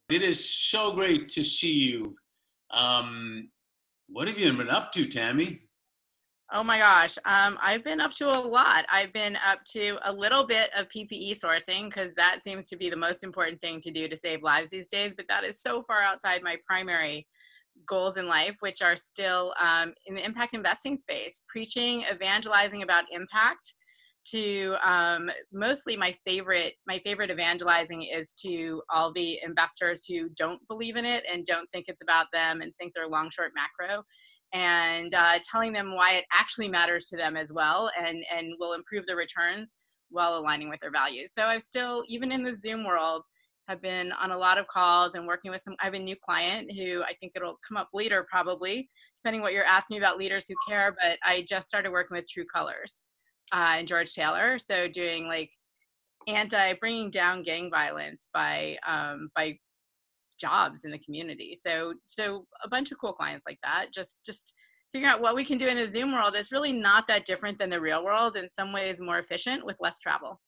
It is so great to see you. What have you been up to, Tammy? Oh my gosh, I've been up to a lot. I've been up to a little bit of PPE sourcing because that seems to be the most important thing to do to save lives these days, but that is so far outside my primary goals in life, which are still in the impact investing space, preaching, evangelizing about impact to mostly my favorite evangelizing is to all the investors who don't believe in it and don't think it's about them and think they're long, short, macro, and telling them why it actually matters to them as well and will improve their returns while aligning with their values. So I've still, even in the Zoom world, have been on a lot of calls and working with I have a new client who I think it'll come up later probably, depending what you're asking me about leaders who care, but I just started working with True Colors and George Taylor. So doing like bringing down gang violence by jobs in the community. So a bunch of cool clients like that, just figuring out what we can do in a Zoom world is really not that different than the real world, in some ways more efficient with less travel.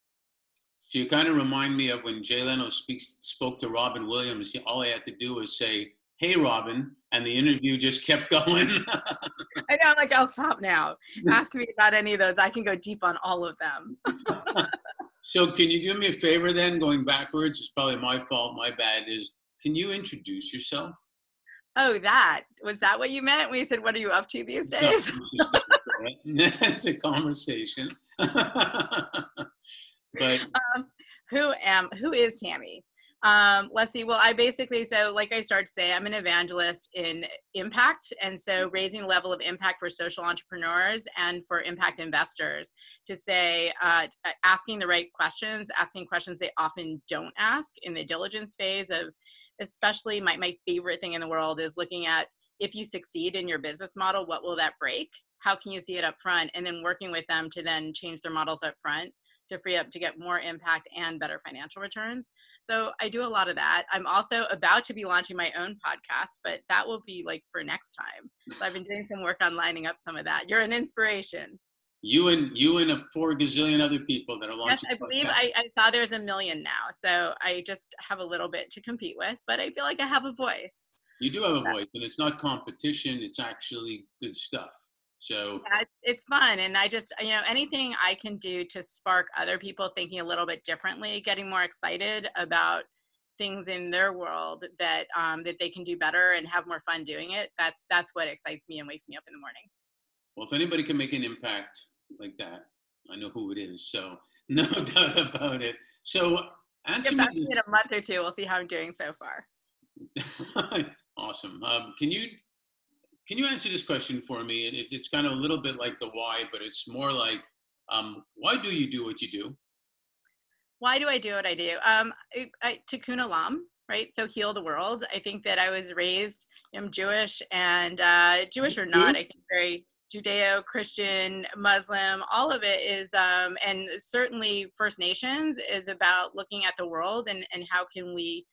So you kind of remind me of when Jay Leno spoke to Robin Williams. All I had to do was say, "Hey, Robin," and the interview just kept going. I know, I'm like, I'll stop now. Ask me about any of those. I can go deep on all of them. So can you do me a favor then, going backwards? It's probably my fault, my bad, can you introduce yourself? Oh, was that what you meant when you said, what are you up to these days? It's a conversation. But who is Tammy? Let's see. Well, so like I started to say, I'm an evangelist in impact. And so raising the level of impact for social entrepreneurs and for impact investors to say, asking the right questions, asking questions they often don't ask in the diligence phase of, especially my favorite thing in the world is looking at, if you succeed in your business model, what will that break? How can you see it up front? And then working with them to then change their models up front to free up to get more impact and better financial returns. So I do a lot of that. I'm also about to be launching my own podcast, but that will be like for next time. So I've been doing some work on lining up some of that. You're an inspiration. You and a 4 gazillion other people that are launching. Yes, I believe I saw there's 1 million now. So I just have a little bit to compete with, but I feel like I have a voice. You do have a voice, and it's not competition. It's actually good stuff. So yeah, it's fun. And I just, anything I can do to spark other people thinking a little bit differently, getting more excited about things in their world that they can do better and have more fun doing it. That's what excites me and wakes me up in the morning. Well, if anybody can make an impact like that, I know who it is. So no doubt about it. So answer me in a month or two. We'll see how I'm doing so far. Awesome. Can you answer this question for me? It's kind of a little bit like the why, but it's more like, why do you do what you do? Why do I do what I do? Tikkun Olam, right? So heal the world. I think that I was raised, I'm Jewish, and Jewish or not, I think very Judeo-Christian, Muslim, all of it is, and certainly First Nations is about looking at the world and how can we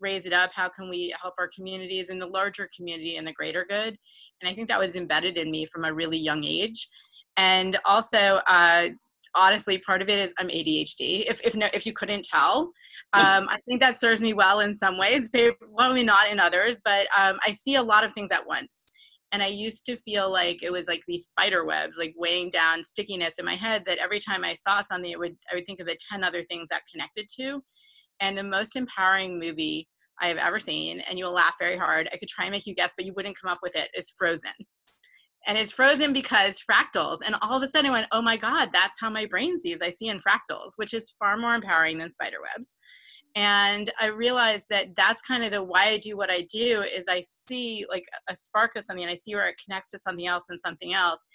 raise it up, how can we help our communities and the larger community and the greater good. And I think that was embedded in me from a really young age. And also, honestly, part of it is I'm ADHD. If you couldn't tell, I think that serves me well in some ways, probably not in others, but I see a lot of things at once. And I used to feel like it was like these spider webs, like weighing down stickiness in my head, that every time I saw something, I would think of the 10 other things that connected to. And the most empowering movie I have ever seen, and you'll laugh very hard, I could try and make you guess, but you wouldn't come up with it, is Frozen. And it's Frozen because fractals. And all of a sudden I went, oh my God, that's how my brain sees. I see in fractals, which is far more empowering than spider webs. And I realized that that's kind of the why I do what I do, is I see like a spark of something and I see where it connects to something else and something else.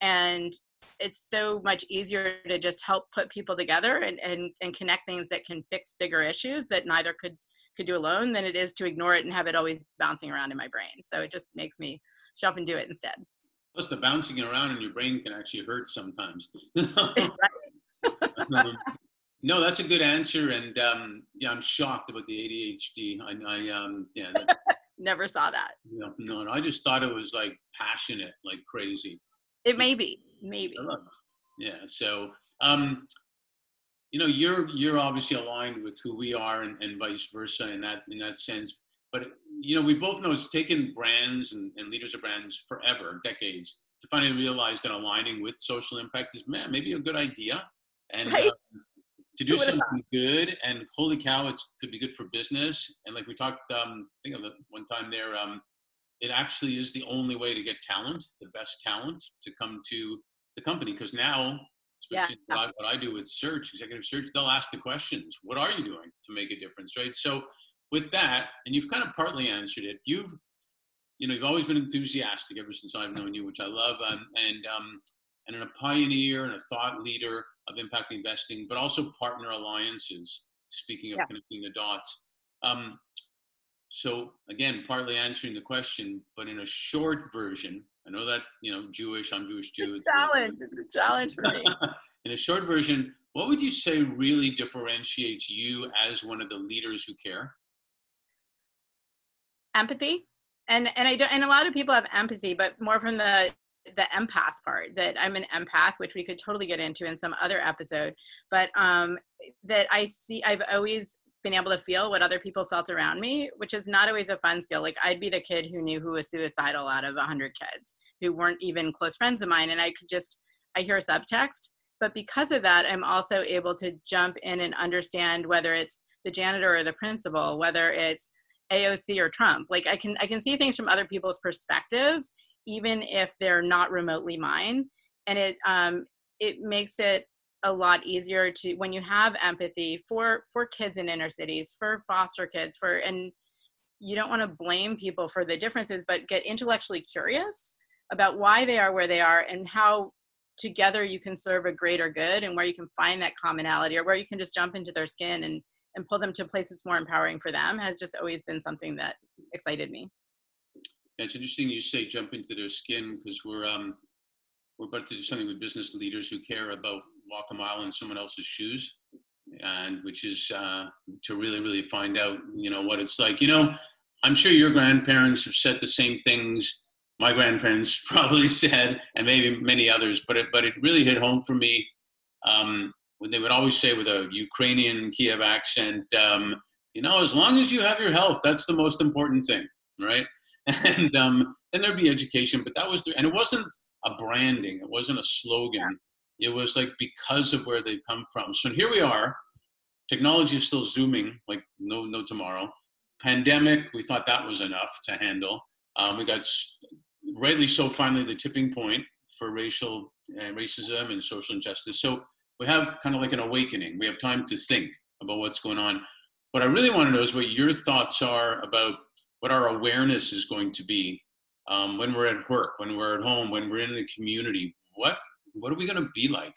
And it's so much easier to just help put people together and connect things that can fix bigger issues that neither could do alone than it is to ignore it and have it always bouncing around in my brain. So it just makes me show up and do it instead. Plus the bouncing around in your brain can actually hurt sometimes. No, that's a good answer. And yeah, I'm shocked about the ADHD. Never saw that. No, I just thought it was like passionate, like crazy. It may be, maybe. Yeah. So, you're obviously aligned with who we are, and vice versa in that sense. But we both know it's taken brands and leaders of brands forever, decades, to finally realize that aligning with social impact is, man, maybe a good idea, and Right? to Who do would have thought? something good. And holy cow, it could be good for business. And like we talked, I think of it one time there, it actually is the only way to get talent, the best talent, to come to the company. Because now, Yeah. especially what I do with search, executive search, they'll ask the questions: what are you doing to make a difference, right? So with that, and you've kind of partly answered it, you've always been enthusiastic ever since I've known you, which I love, and a pioneer and a thought leader of impact investing, but also partner alliances. Speaking of Yeah. connecting the dots, so again, partly answering the question, but in a short version, I know that Jewish, I'm Jewish too. Challenge. It's a challenge for me. In a short version, what would you say really differentiates you as one of the leaders who care? Empathy. And I don't, and a lot of people have empathy, but more from the empath part, that I'm an empath, which we could totally get into in some other episode. But that I've always been able to feel what other people felt around me, which is not always a fun skill. Like, I'd be the kid who knew who was suicidal out of 100 kids who weren't even close friends of mine. And I hear subtext. But because of that, I'm also able to jump in and understand whether it's the janitor or the principal, whether it's AOC or Trump. Like, I can see things from other people's perspectives, even if they're not remotely mine. And it makes it a lot easier to, when you have empathy for kids in inner cities, for foster kids, and you don't want to blame people for the differences, but get intellectually curious about why they are where they are and how together you can serve a greater good, and where you can find that commonality, or where you can just jump into their skin and pull them to a place that's more empowering for them, has just always been something that excited me. Yeah, it's interesting you say jump into their skin, because we're about to do something with business leaders who care about walk a mile in someone else's shoes, and which is to really, really find out, what it's like. I'm sure your grandparents have said the same things my grandparents probably said, and maybe many others, but it really hit home for me, when they would always say with a Ukrainian Kiev accent, as long as you have your health, that's the most important thing, right? And then there'd be education, but that was and it wasn't a branding, it wasn't a slogan. It was like because of where they come from. So here we are. Technology is still zooming like no tomorrow. Pandemic, we thought that was enough to handle. We got, rightly so, finally the tipping point for racism and social injustice. So we have kind of like an awakening. We have time to think about what's going on. What I really want to know is what your thoughts are about what our awareness is going to be, when we're at work, when we're at home, when we're in the community. What are we going to be like?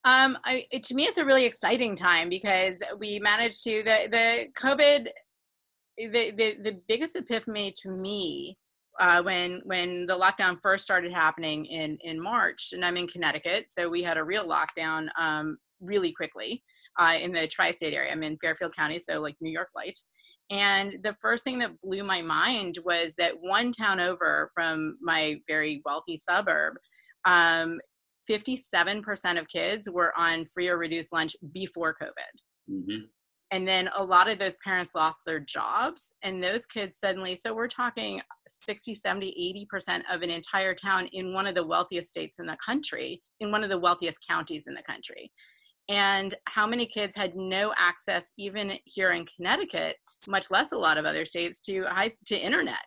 To me, it's a really exciting time, because we managed to, the COVID, the biggest epiphany to me, when the lockdown first started happening in March, and I'm in Connecticut, so we had a real lockdown really quickly in the tri-state area. I'm in Fairfield County, so like New York light. And the first thing that blew my mind was that one town over from my very wealthy suburb, 57% of kids were on free or reduced lunch before COVID. Mm-hmm. And then a lot of those parents lost their jobs, and those kids suddenly, so we're talking 60, 70, 80% of an entire town in one of the wealthiest states in the country, in one of the wealthiest counties in the country. And how many kids had no access, even here in Connecticut, much less a lot of other states, to internet.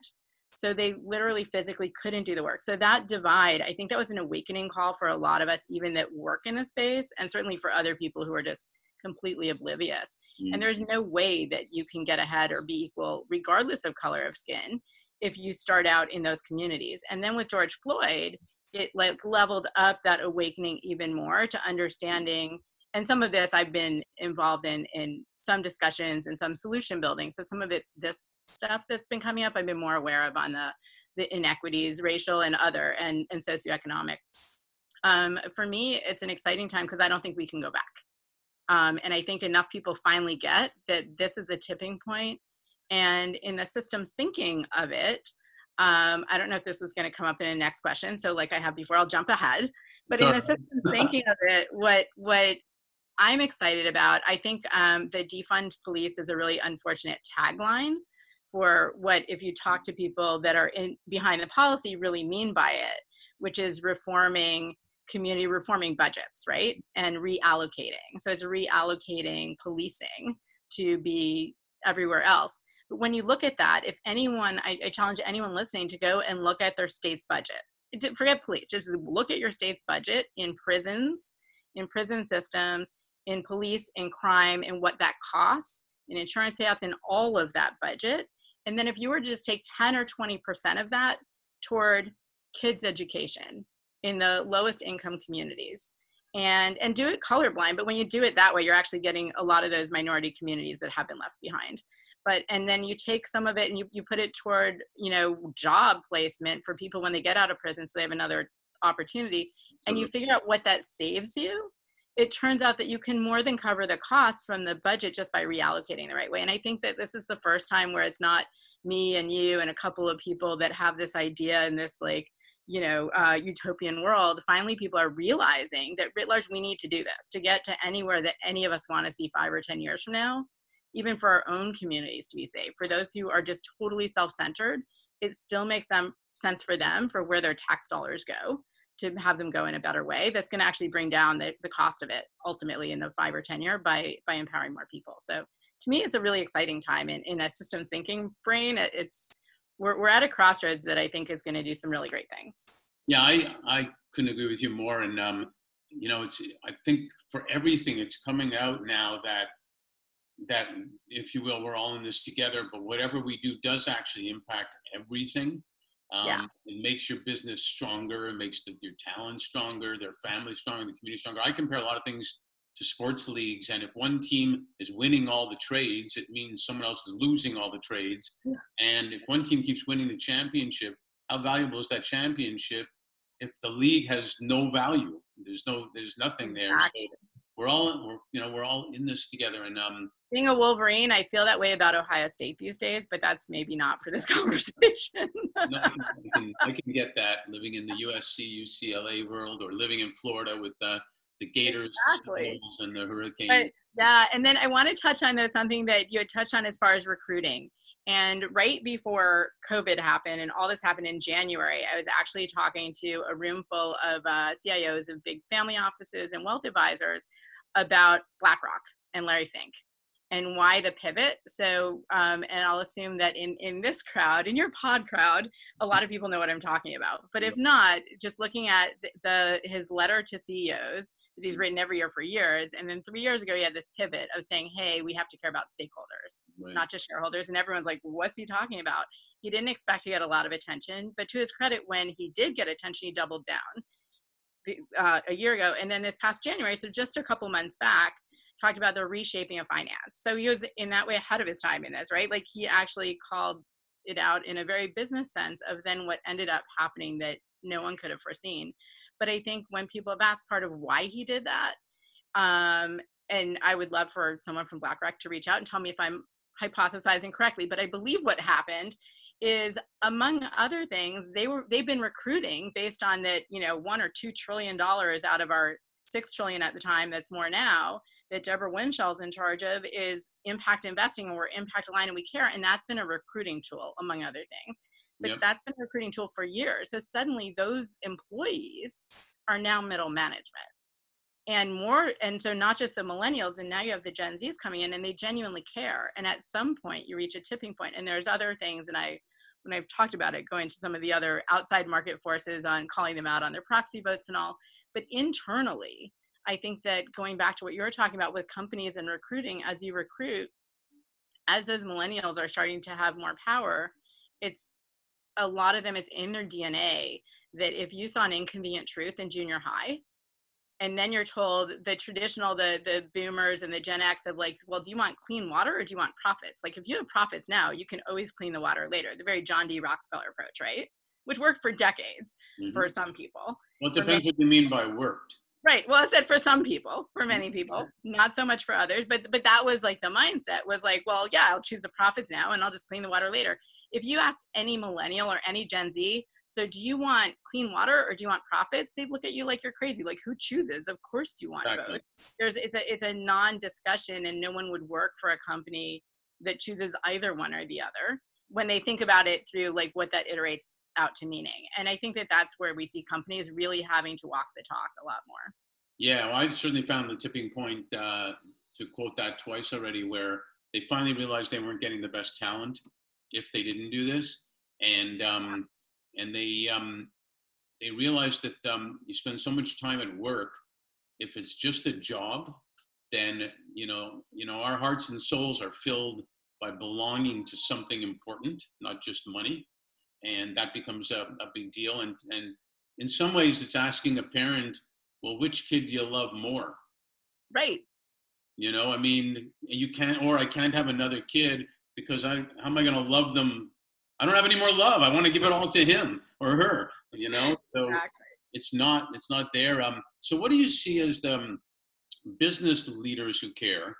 So they literally physically couldn't do the work. So that divide, I think that was an awakening call for a lot of us, even that work in the space, and certainly for other people who are just completely oblivious. Mm-hmm. And there's no way that you can get ahead or be equal, regardless of color of skin, if you start out in those communities. And then with George Floyd, it like leveled up that awakening even more to understanding. And some of this I've been involved in some discussions and some solution building. So some of it, this stuff that's been coming up, I've been more aware of on the inequities, racial and other, and socioeconomic. For me, it's an exciting time because I don't think we can go back. And I think enough people finally get that this is a tipping point. And in the systems thinking of it, I don't know if this was going to come up in the next question. So like I have before, I'll jump ahead. But in Sure. the systems thinking of it, what I'm excited about, I think the defund police is a really unfortunate tagline for what, if you talk to people that are behind the policy, really mean by it, which is reforming budgets, right? And reallocating. So it's reallocating policing to be everywhere else. But when you look at that, if anyone, I challenge anyone listening to go and look at their state's budget. Forget police, just look at your state's budget in prisons, in prison systems, in police, in crime, and what that costs, in insurance payouts, in all of that budget. And then if you were to just take 10 or 20% of that toward kids' education in the lowest income communities, and do it colorblind, but when you do it that way, you're actually getting a lot of those minority communities that have been left behind. And then you take some of it and you put it toward, job placement for people when they get out of prison, so they have another opportunity, and you figure out what that saves you. It turns out that you can more than cover the costs from the budget just by reallocating the right way. And I think that this is the first time where it's not me and you and a couple of people that have this idea and this utopian world. Finally, people are realizing that writ large, we need to do this to get to anywhere that any of us want to see 5 or 10 years from now, even for our own communities to be safe. For those who are just totally self-centered, it still makes sense for them, for where their tax dollars go, to have them go in a better way. That's going to actually bring down the cost of it ultimately in the 5 or 10 year by empowering more people. So to me, it's a really exciting time in a systems thinking brain. We're at a crossroads that I think is going to do some really great things. Yeah, I couldn't agree with you more. And, I think for everything, it's coming out now that, if you will, we're all in this together, but whatever we do does actually impact everything. It makes your business stronger. It makes your talent stronger, their family stronger, the community stronger. I compare a lot of things to sports leagues, and if one team is winning all the trades, it means someone else is losing all the trades. Yeah. And if one team keeps winning the championship, how valuable is that championship if the league has no value? There's nothing there. Exactly. So we're all in this together. And being a Wolverine, I feel that way about Ohio State these days, but that's maybe not for this conversation. No, I can get that, living in the USC, UCLA world, or living in Florida with the Gators, exactly, and the Hurricanes. But, yeah, and then I want to touch on something that you had touched on as far as recruiting. And right before COVID happened and all this happened in January, I was actually talking to a room full of CIOs of big family offices and wealth advisors about BlackRock and Larry Fink and why the pivot. So, and I'll assume that in this crowd, in your pod crowd, a lot of people know what I'm talking about. But if not, just looking at his letter to CEOs that he's written every year for years, and then 3 years ago he had this pivot of saying, hey, we have to care about stakeholders, right, not just shareholders. And everyone's like, what's he talking about? He didn't expect to get a lot of attention, but to his credit, when he did get attention, he doubled down a year ago. And then this past January, so just a couple months back, talked about the reshaping of finance. So he was in that way ahead of his time in this, right? Like he actually called it out in a very business sense of then what ended up happening that no one could have foreseen. But I think when people have asked part of why he did that, and I would love for someone from BlackRock to reach out and tell me if I'm hypothesizing correctly, but I believe what happened is, among other things, they've been recruiting based on that, $1 or $2 trillion out of our $6 trillion at the time, that's more now, that Deborah Winshall's in charge of, is impact investing, or impact aligned, and we care. And that's been a recruiting tool, among other things. But yep, that's been a recruiting tool for years. So suddenly those employees are now middle management. And so not just the millennials, and now you have the Gen Zs coming in, and they genuinely care. And at some point you reach a tipping point, and there's other things, and when I've talked about it, going to some of the other outside market forces on calling them out on their proxy votes and all. But internally, I think that going back to what you were talking about with companies and recruiting, as you recruit, as those millennials are starting to have more power, it's a lot of them, it's in their DNA that if you saw an inconvenient truth in junior high, and then you're told the traditional, the boomers and the Gen X of like, well, do you want clean water or do you want profits? Like if you have profits now, you can always clean the water later. The very John D. Rockefeller approach, right? Which worked for decades for some people. Well, it depends what you mean by worked. Right. Well, I said for some people, for many people, not so much for others, but that was like the mindset was like, well, yeah, I'll choose the profits now and I'll just clean the water later. If you ask any millennial or any Gen Z, so do you want clean water or do you want profits? They look at you like you're crazy. Like, who chooses? Of course you want Exactly. both. It's a non-discussion, and no one would work for a company that chooses either one or the other when they think about it through like what that iterates out to meaning. And I think that that's where we see companies really having to walk the talk a lot more. Yeah, well, I certainly found the tipping point, to quote that twice already, where they finally realized they weren't getting the best talent if they didn't do this, and and they realized that you spend so much time at work. If it's just a job, then our hearts and souls are filled by belonging to something important, not just money, and that becomes a big deal. And in some ways, it's asking a parent, well, which kid do you love more? Right. I mean, you can't, or I can't have another kid because how am I going to love them? I don't have any more love. I want to give it all to him or her, so Exactly. it's not there. So what do you see as the business leaders who care?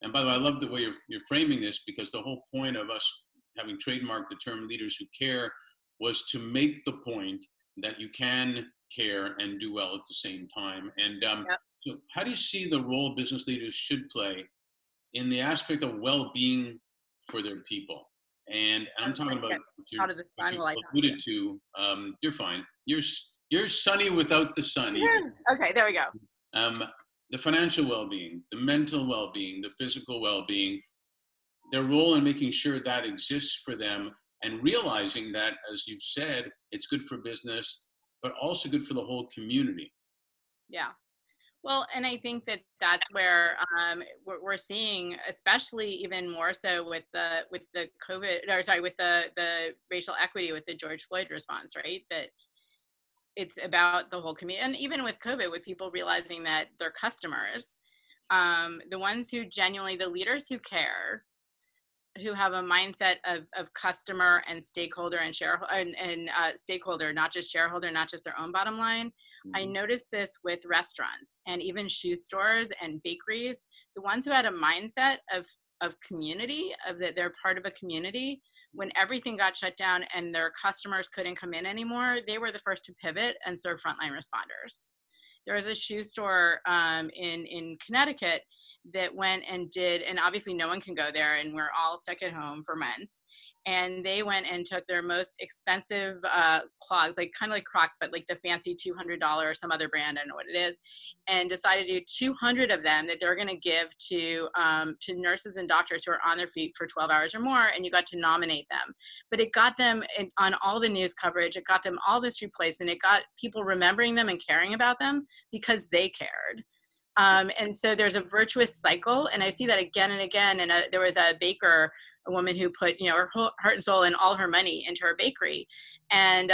And by the way, I love the way you're framing this, because the whole point of us having trademarked the term leaders who care was to make the point that you can care and do well at the same time. And Yep. so how do you see the role business leaders should play in the aspect of well-being for their people? And I'm talking about Get out of the what sun you while I talk to alluded to. You're fine. You're sunny without the sun. you. Okay, there we go. Um, the financial well-being, the mental well-being, the physical well-being, their role in making sure that exists for them, and realizing that, as you've said, it's good for business, but also good for the whole community. Yeah. Well, and I think that that's where we're seeing, especially even more so with the COVID, or sorry, with the racial equity with the George Floyd response, right? That it's about the whole community, and even with COVID, with people realizing that their customers, the ones who genuinely, the leaders who care, who have a mindset of customer and stakeholder and shareholder and stakeholder, not just shareholder, not just their own bottom line. I Mhm. noticed this with restaurants and even shoe stores and bakeries. The ones who had a mindset of community, of that they're part of a community, when everything got shut down and their customers couldn't come in anymore, they were the first to pivot and serve frontline responders. There was a shoe store in Connecticut that went and did, and obviously no one can go there, and we're all stuck at home for months. And they went and took their most expensive clogs, like kind of like Crocs, but like the fancy $200 or some other brand, I don't know what it is, and decided to do 200 of them that they're going to give to nurses and doctors who are on their feet for 12 hours or more, and you got to nominate them. But it got them on all the news coverage. It got them all this replacement. It got people remembering them and caring about them because they cared. And so there's a virtuous cycle, and I see that again and again. And there was a baker, a woman who put her whole heart and soul and all her money into her bakery, and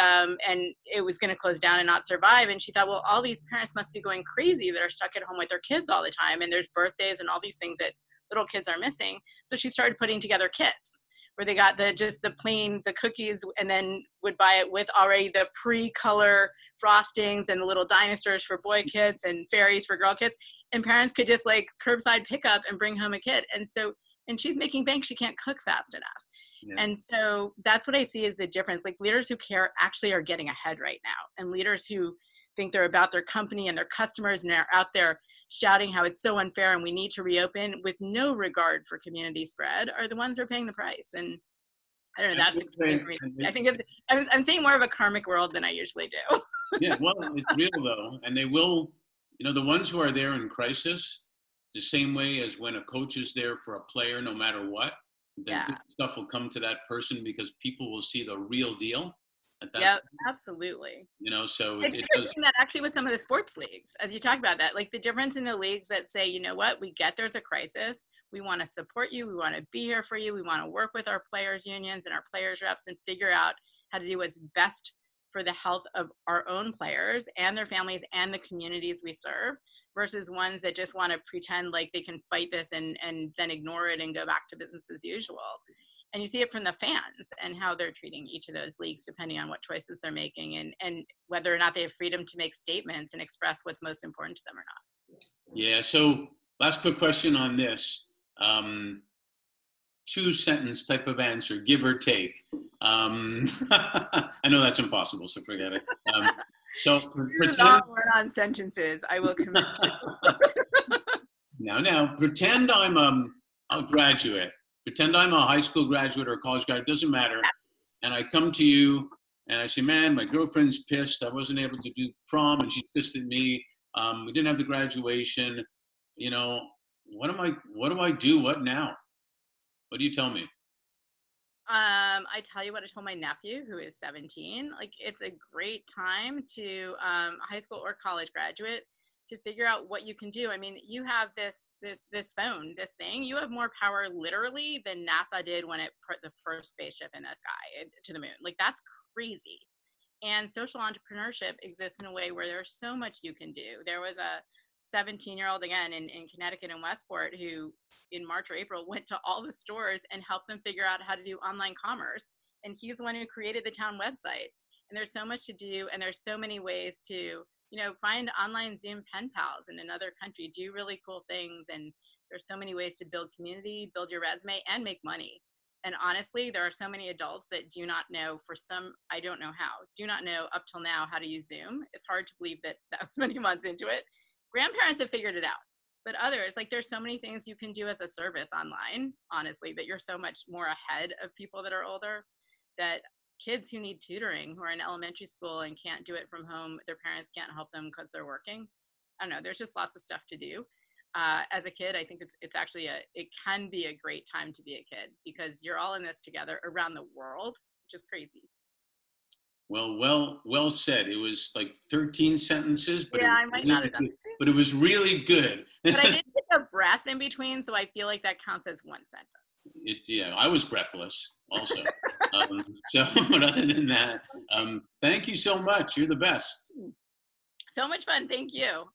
it was going to close down and not survive. And she thought, well, all these parents must be going crazy that are stuck at home with their kids all the time, and there's birthdays and all these things that little kids are missing. So she started putting together kits where they got the cookies, and then would buy it with already the pre-color frostings and the little dinosaurs for boy kids and fairies for girl kids, and parents could just like curbside pickup and bring home a kit. And she's making bank. She can't cook fast enough. Yeah. And so that's what I see as the difference. Like, leaders who care actually are getting ahead right now, and leaders who think they're about their company and their customers and they're out there shouting how it's so unfair and we need to reopen with no regard for community spread are the ones who are paying the price. And I don't know, that's exciting for me. I think I'm seeing more of a karmic world than I usually do. Yeah, well, it's real though, and they will. The ones who are there in crisis, the same way as when a coach is there for a player, no matter what, then Yeah. good stuff will come to that person because people will see the real deal at that. Yep, absolutely. So I've it never does. seen that actually with some of the sports leagues, as you talk about that, like the difference in the leagues that say, you know what, we get there's a crisis. We want to support you. We want to be here for you. We want to work with our players unions and our players reps and figure out how to do what's best for the health of our own players and their families and the communities we serve, versus ones that just want to pretend like they can fight this and then ignore it and go back to business as usual. and you see it from the fans and how they're treating each of those leagues depending on what choices they're making, and whether or not they have freedom to make statements and express what's most important to them or not. Yeah. So last quick question on this. 2-sentence type of answer, give or take. I know that's impossible, so forget it. So Do not word on sentences. I will commit to. Now, pretend I'm a graduate. Pretend I'm a high school graduate or a college graduate. Doesn't matter. And I come to you and I say, man, my girlfriend's pissed. I wasn't able to do prom, and she's pissed at me. We didn't have the graduation. You know, what do I do? What now? What do you tell me? I tell you what I told my nephew, who is 17. Like, it's a great time to high school or college graduate to figure out what you can do. I mean, you have this phone, this thing. You have more power literally than NASA did when it put the first spaceship in the sky to the moon. Like, that's crazy. And social entrepreneurship exists in a way where there's so much you can do. There was a 17-year-old, again, in Connecticut and Westport, who in March or April went to all the stores and helped them figure out how to do online commerce. And he's the one who created the town website. And there's so much to do, and there's so many ways to, you know, find online Zoom pen pals in another country, do really cool things. And there's so many ways to build community, build your resume, and make money. And honestly, there are so many adults that do not know, for some, I don't know how, do not know up till now how to use Zoom. It's hard to believe that that was many months into it. Grandparents have figured it out, but others, like, there's so many things you can do as a service online, honestly, that you're so much more ahead of people that are older, that kids who need tutoring, who are in elementary school and can't do it from home, their parents can't help them because they're working. I don't know, there's just lots of stuff to do. As a kid, I think it's actually it can be a great time to be a kid, because you're all in this together around the world, which is crazy. Well said. It was like 13 sentences, but yeah, I might not have done it. But it was really good. But I did take a breath in between, so I feel like that counts as one sentence. Yeah, I was breathless also. But other than that, thank you so much. You're the best. So much fun. Thank you.